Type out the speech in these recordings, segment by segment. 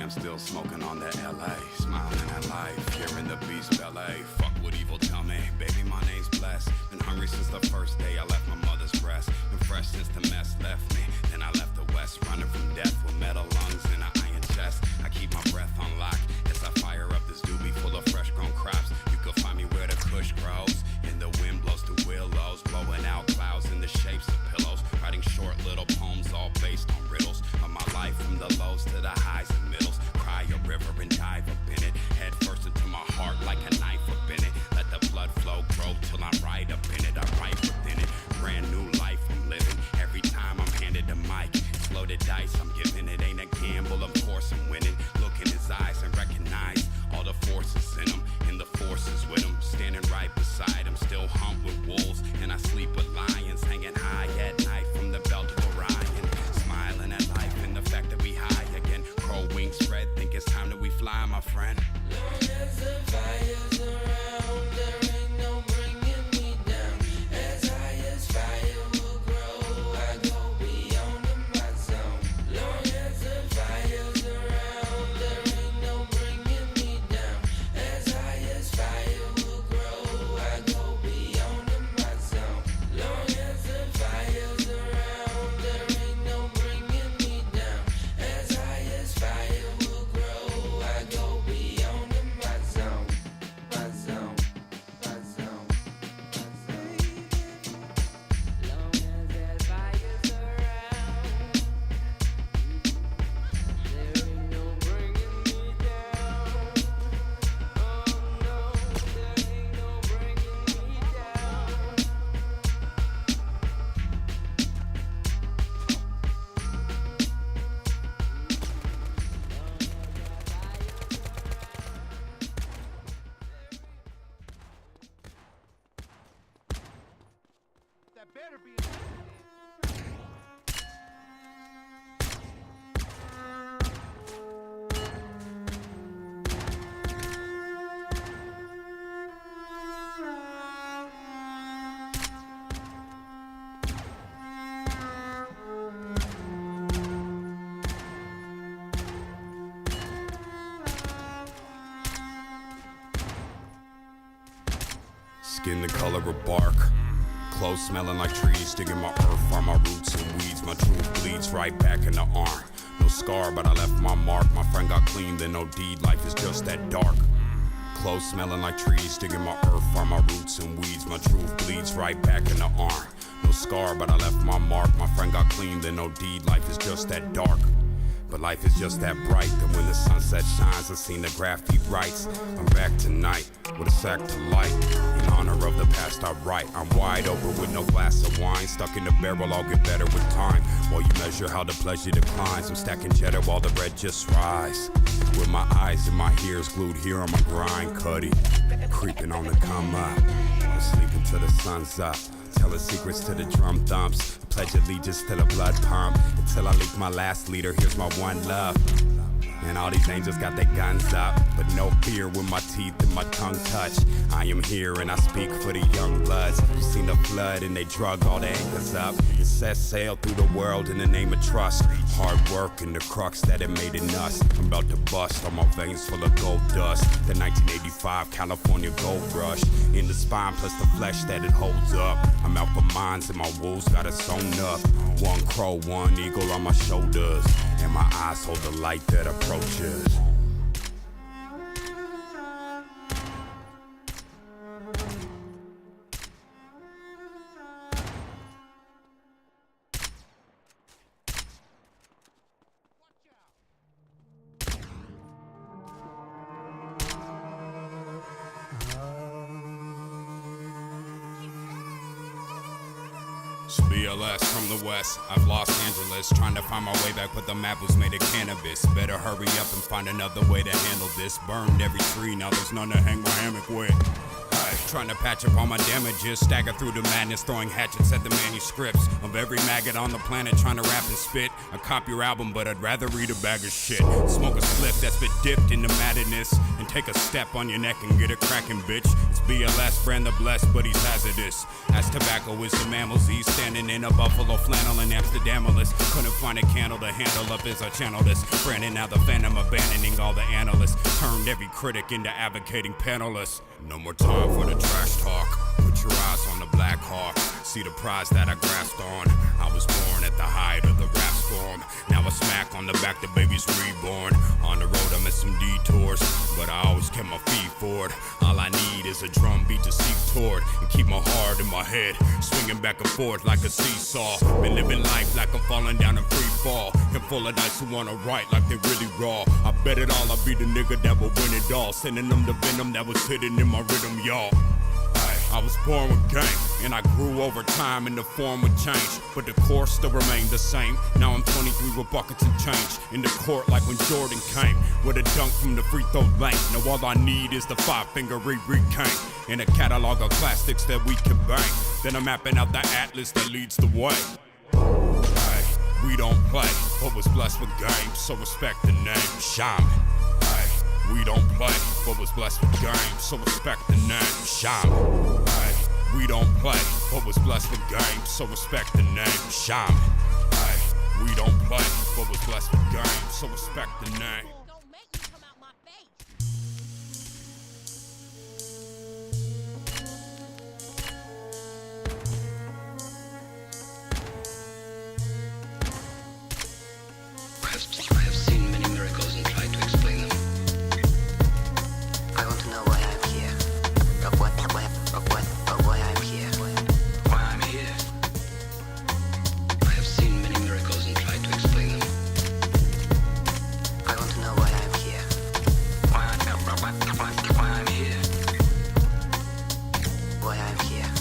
am still smoking on that LA, smiling at life, hearing the beats of LA. Fuck what evil tell me, baby, my name's blessed. Been hungry since the first day I left my mother's breast. Been fresh since the mess left me, then I left the west, running from death with metal lungs and an iron chest. I keep my breath on lock as I fire up this doobie full of fresh grown crops. You can find me where the kush grows, and the wind blows through willows, blowing out clouds in the shapes of pillows, writing short little poems all based on riddles of my life, from the lows to the highs and middles. Cry a river and dive up in it, head first into my heart like a knife up in it. Let the blood flow grow till I'm right up in it. I write within it, brand new life I'm living. Every time I'm handed the mic, it's loaded dice I'm giving. It ain't a gamble, of course I'm winning. Look in his eyes and recognize all the forces in him, and the forces with him. Standing right beside him, still hunt with wolves, and I sleep with lions. Hanging high at night from the belt of Orion, smiling at life and the fact that we high again. Crow wings spread, think it's time that we fly, my friend. Long as the fire's around, there ain't no bringing me down. As high as fire will grow, I go beyond my zone. Long as the fire's around, there ain't no bringing me down. As high as fire will grow, I go beyond my zone. Long as the fire's around, there ain't no bringing me down. As high as fire will grow, I go beyond my zone. My zone, my zone, my zone. Long as that fire's around, there ain't no bringing me down. Oh no, there ain't no bringing me down. That better be. Skin the color of bark, clothes smelling like trees, digging my earth from my roots and weeds. My truth bleeds right back in the arm. No scar, but I left my mark. My friend got clean, then no deed. Life is just that dark. Clothes smelling like trees, digging my earth from my roots and weeds. My truth bleeds right back in the arm. No scar, but I left my mark. My friend got clean, then no deed. Life is just that dark. But life is just that bright, that when the sunset shines, I've seen the graffiti rights. I'm back tonight with a sack to light. In honor of the past I write. I'm wide open with no glass of wine. Stuck in the barrel, I'll get better with time. While you measure how the pleasure declines, I'm stacking cheddar while the bread just rise. With my eyes and my ears glued here on my grind, Cuddy. Creeping on the come up. I'm sleeping till the sun's up. Telling secrets to the drum thumps. Pledge allegiance to the blood pump. Until I leak my last leader, here's my one love. And all these angels got their guns up, but no fear when my teeth and my tongue touch. I am here and I speak for the young bloods who seen the flood and they drug all the anchors up and set sail through the world in the name of trust. Hard work and the crux that it made in us. I'm about to bust, all my veins full of gold dust. The 1985 California gold rush in the spine plus the flesh that it holds up. I'm out for mines and my wolves got it sewn up. One crow, one eagle on my shoulders, and my eyes hold the light that approaches. BLS from the west, I've Los Angeles, trying to find my way back, but the map was made of cannabis. Better hurry up and find another way to handle this. Burned every tree, now there's none to hang my hammock with. Hey. trying to patch up all my damages. Stagger through the madness, throwing hatchets at the manuscripts of every maggot on the planet, trying to rap and spit. I cop your album, but I'd rather read a bag of shit. Smoke a spliff that's been dipped into madness, and take a step on your neck and get it cracking, bitch. It's BLS, brand the blessed, but he's hazardous. As tobacco is the mammals, he's standing in a buffalo flannel in Amsterdamelis. Couldn't find a candle to handle up as I channel this. Branding out the phantom, abandoning all the analysts. Turned every critic into advocating panelists. No more time for the trash talk. Put your eyes on the Black Hawk. See the prize that I grasped on. I was born at the height of the rap storm. Now I smack on the back, the baby's reborn. On the road I missed some detours, but I always kept my feet forward. All I need is a drum beat to seek toward, and keep my heart in my head, swinging back and forth like a seesaw. Been living life like I'm falling down in free fall. And full of dice who wanna write like they really raw. I bet it all, I'll be the nigga that will win it all. Sending them the venom that was hidden in my rhythm, y'all. I was born with game, and I grew over time, and the form would change, but the course still remained the same. Now I'm 23 with buckets and change, in the court like when Jordan came, with a dunk from the free throw lane. Now all I need is the 5-finger cane, and a catalog of classics that we can bang. Then I'm mapping out the atlas that leads the way. We don't play, but was blessed with game, so respect the name, Shaman. We don't play, but was blessed with game, so respect the name, Shaman. We don't play, but was blessed with game, so respect the name, Shaman. We don't play, but was blessed with game, so respect the name. Don't make me come out my face. I have seen many miracles and tried to explain them. I want to know why I'm here. Of why I'm here. Why I'm here. I have seen many miracles and tried to explain them. I want to know why I'm here. Why I'm here. Why I'm here.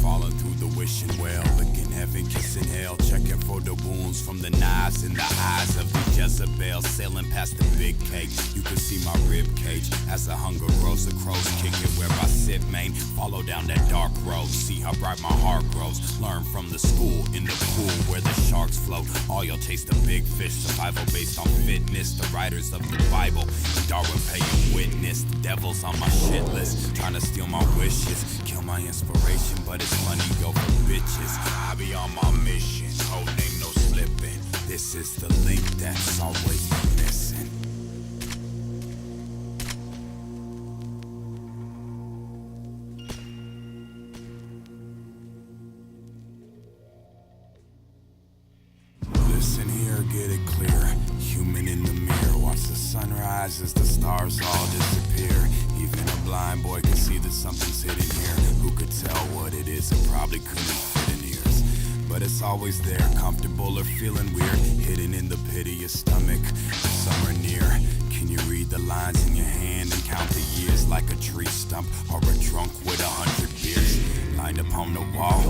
Falling through the wishing well, licking heaven, kissing hell, checking for the wounds from the knives in the eyes of the Jezebel, sailing past the big cage. You can see my rib cage as the hunger grows, the crows kicking where I sit, man. Follow down that dark road, see how bright my heart grows. Learn from the school in the pool where the sharks float. All y'all chase the big fish, survival based on fitness. The writers of the Bible, Darwin paying witness. The devil's on my shit list, trying to steal my wishes, kill my inspiration, but it's money go for bitches. I be on my mission, code name no slipping. This is the link that's always been missing. Listen here, get it clear. Human in the mirror, watch the sun rise as the stars all disappear. Even a blind boy can see that something's hidden here. Who could tell what it is? It probably couldn't fit in ears. But it's always there, comfortable or feeling weird, hidden in the pit of your stomach. Somewhere near. Can you read the lines in your hand and count the years like a tree stump or a drunk with 100 beers lined up on the wall?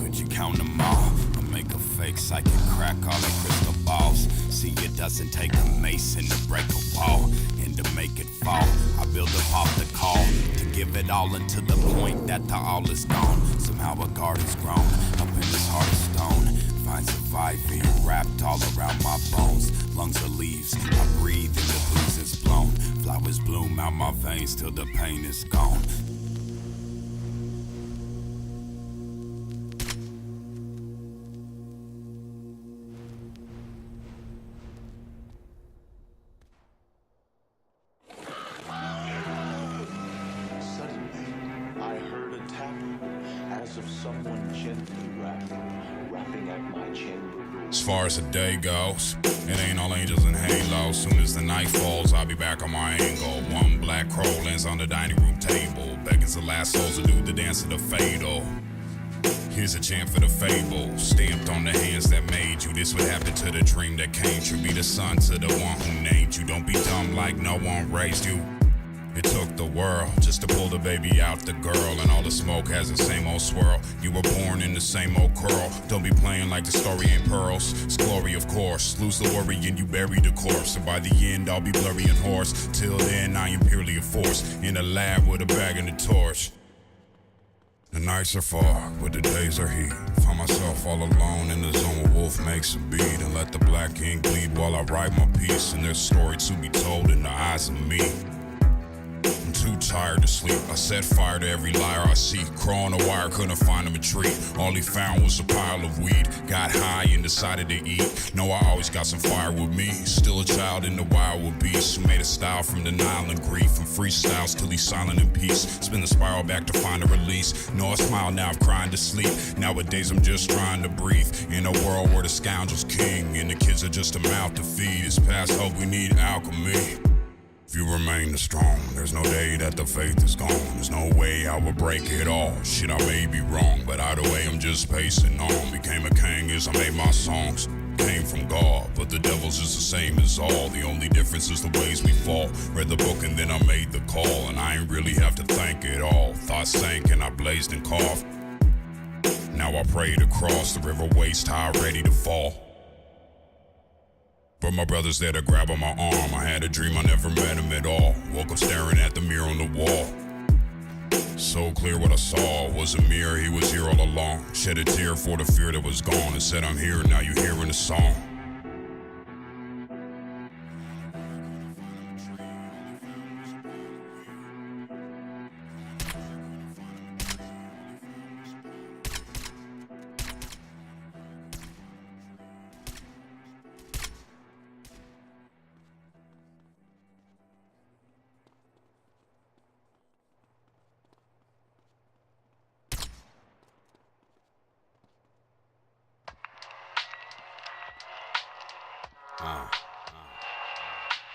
Could you count them all? Or make a fake psychic crack all the crystal balls? See, it doesn't take a mason to break a wall and to make it fall. I build up off the call to give it all until the point that the all is gone. Somehow a garden's grown up in this heart of stone. Find surviving wrapped all around my bones. Lungs are leaves, I breathe and the breeze is blown. Flowers bloom out my veins till the pain is gone. Suddenly, I heard a tapping, as of someone gently rapping at my chamber door. As far as the day goes, it ain't all angels and halos. Soon as the night falls, I'll be back on my angle. One black crow lands on the dining room table, beckons the last souls to do the dance of the fatal. Here's a chant for the fable, stamped on the hands that made you. This would happen to the dream that came true. Be the son to the one who named you. Don't be dumb like no one raised you. It took the world just to pull the baby out the girl, and all the smoke has the same old swirl. You were born in the same old curl. Don't be playing like the story ain't pearls. It's glory, of course. Lose the worry and you bury the corpse. And by the end, I'll be blurry and hoarse. Till then, I am purely a force in a lab with a bag and a torch. The nights are far, but the days are heat. Find myself all alone in the zone where Wolf makes a beat, and let the black ink bleed while I write my piece. And there's a story to be told in the eyes of me. I'm too tired to sleep. I set fire to every liar I see. Crawl on a wire, couldn't find him a treat. All he found was a pile of weed. Got high and decided to eat. No, I always got some fire with me. Still a child in the wild with beasts, who made a style from denial and grief, and freestyles till he's silent in peace. Spin the spiral back to find a release. No, I smile now, I'm crying to sleep. Nowadays I'm just trying to breathe in a world where the scoundrel's king and the kids are just a mouth to feed. It's past hope, we need alchemy. If you remain strong, there's no day that the faith is gone. There's no way I will break it all. Shit, I may be wrong, but either way I'm just pacing on. Became a king as I made my songs. Came from God, but the devil's is the same as all. The only difference is the ways we fall. Read the book and then I made the call, and I ain't really have to thank it all. Thoughts sank and I blazed and coughed. Now I pray to cross the river waist high, ready to fall. But my brother's there to grab on my arm. I had a dream I never met him at all. Woke up staring at the mirror on the wall. So clear what I saw was a mirror, he was here all along. Shed a tear for the fear that was gone, and said I'm here, now you hearing the song.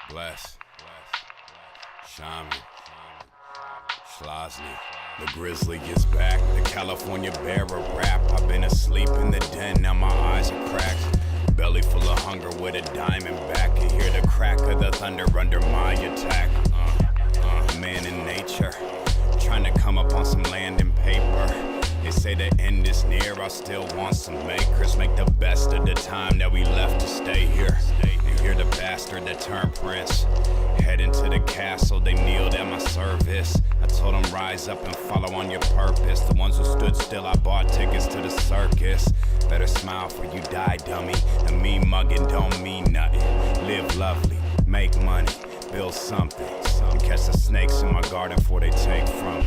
Bless, Shaman, Schlosny. The grizzly is back, the California bear of rap. I've been asleep in the den, now my eyes are cracked. Belly full of hunger with a diamond back. You hear the crack of the thunder under my attack. Man in nature, trying to come up on some land and paper. They say the end is near, I still want some makers. Make the best of the time that we left to stay here. And hear the bastard that turned prince. Head into the castle, they kneeled at my service. I told them rise up and follow on your purpose. The ones who stood still, I bought tickets to the circus. Better smile for you die, dummy. And me mugging don't mean nothing. Live lovely, make money, build something. And catch the snakes in my garden before they take from me.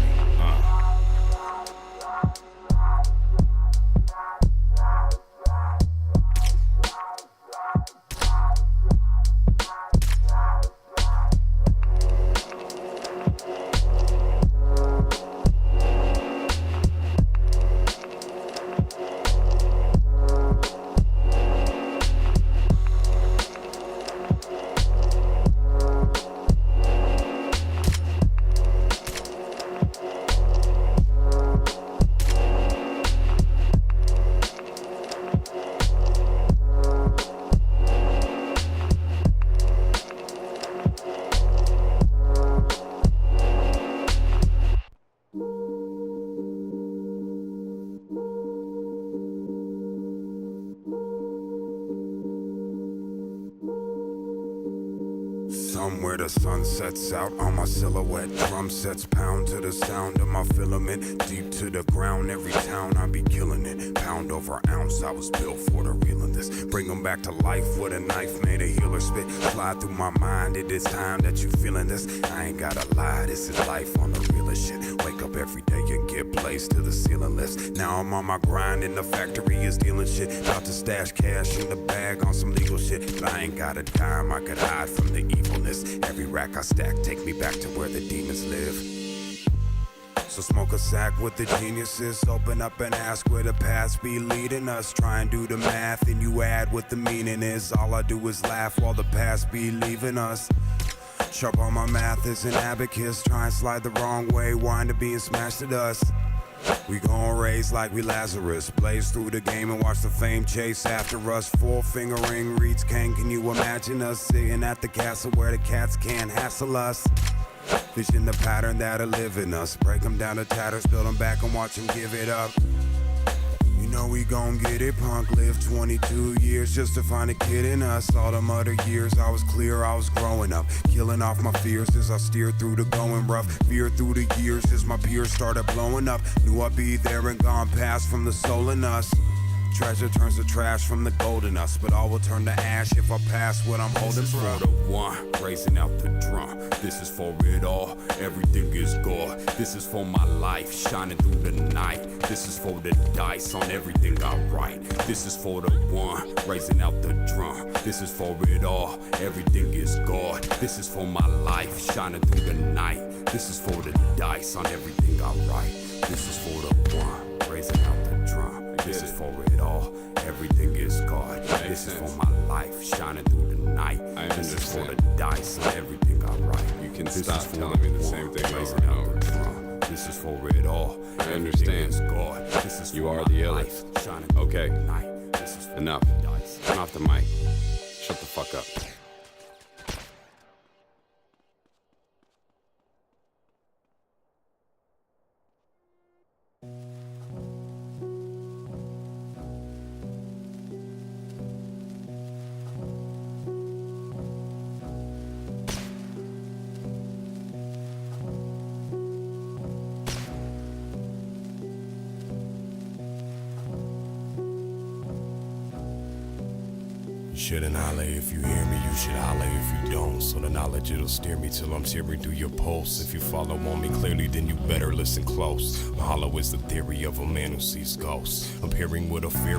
Somewhere the sun sets out on my silhouette. Drum sets pound to the sound of my filament. Deep to the ground, every town I be killing it. Pound over ounce, I was built for the real of this. Bring them back to life with a knife, made a healer spit. Fly through my mind, it is time that you feeling this. I ain't gotta lie, this is life on the realest shit. Wake up every day and get placed to the ceiling list. Now I'm on my grind and the factory is dealing shit. About to stash cash in the bag on some legal shit. But I ain't got a dime, I could hide from the evilness. Every rack I stack, take me back to where the demons live. So smoke a sack with the geniuses. Open up and ask where the paths be leading us. Try and do the math and you add what the meaning is. All I do is laugh while the past be leaving us. Sharp on my math is an abacus. Try and slide the wrong way, wind up being smashed to dust. We gon' raise like we Lazarus. Blaze through the game and watch the fame chase after us. Four-finger ring reads Kane. Can you imagine us sitting at the castle where the cats can't hassle us? Vision the pattern that'll live in us. Break them down to tatters, build them back and watch them give it up. You know we gon' get it, punk. Lived 22 years just to find a kid in us. All them other years I was clear, I was growing up. Killing off my fears as I steered through the going rough. Fear through the years as my peers started blowing up. Knew I'd be there and gone past from the soul in us. Treasure turns to trash from the gold in us, but all will turn to ash if I pass what I'm holding. This is for the one, raising out the drum. This is for it all, everything is God. This is for my life, shining through the night. This is for the dice on everything I write. This is for the one, raising out the drum. This is for it all, everything is God. This is for my life, shining through the night. This is for the dice on everything I write. This is for the one, raising out the drum. This is for it all, everything is God. This is for my life, shining through the night. This is for the dice and everything I write. You can This stop is for telling me the one, same thing over raising and out over. the drum. This is for it all, I everything understand. is God. This is You for are my the life, illest. shining through Okay. the night. This is for Enough. the dice. Turn off the mic. Shut the fuck up. You shouldn't holler if you hear me, you should holler if you don't. So the knowledge it'll steer me till I'm tearing through your pulse. If you follow on me clearly, then you better listen close. Mahalo is the theory of a man who sees ghosts, appearing with a fear.